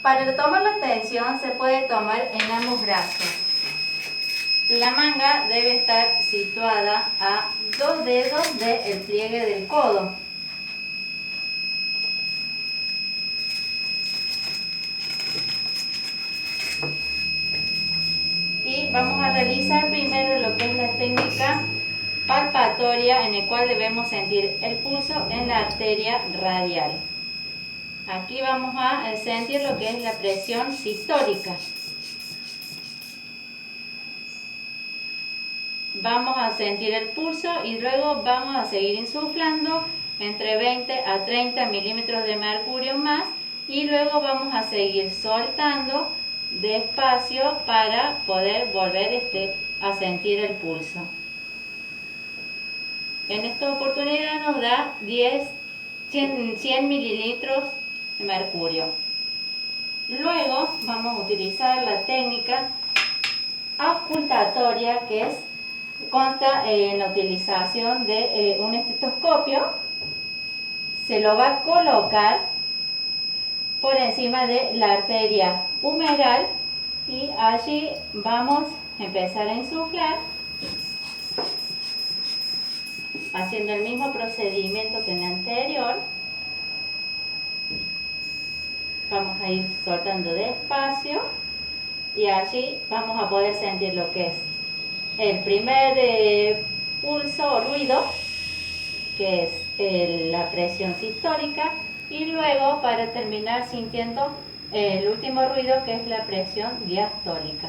Para tomar la tensión se puede tomar en ambos brazos. La manga debe estar situada a 2 dedos del pliegue del codo. Y vamos a realizar primero lo que es la técnica palpatoria, en el cual debemos sentir el pulso en la arteria radial. Aquí vamos a sentir lo que es la presión sistólica. Vamos a sentir el pulso y luego vamos a seguir insuflando entre 20 a 30 milímetros de mercurio más, y luego vamos a seguir soltando despacio para poder volver a sentir el pulso. En esta oportunidad nos da 100 mililitros de mercurio. Luego vamos a utilizar la técnica auscultatoria, que consta en la utilización de un estetoscopio. Se lo va a colocar por encima de la arteria humeral y allí vamos a empezar a insuflar, haciendo el mismo procedimiento que en el anterior. Vamos a ir soltando despacio y allí vamos a poder sentir lo que es el primer pulso o ruido, que es la presión sistólica, y luego para terminar sintiendo el último ruido, que es la presión diastólica.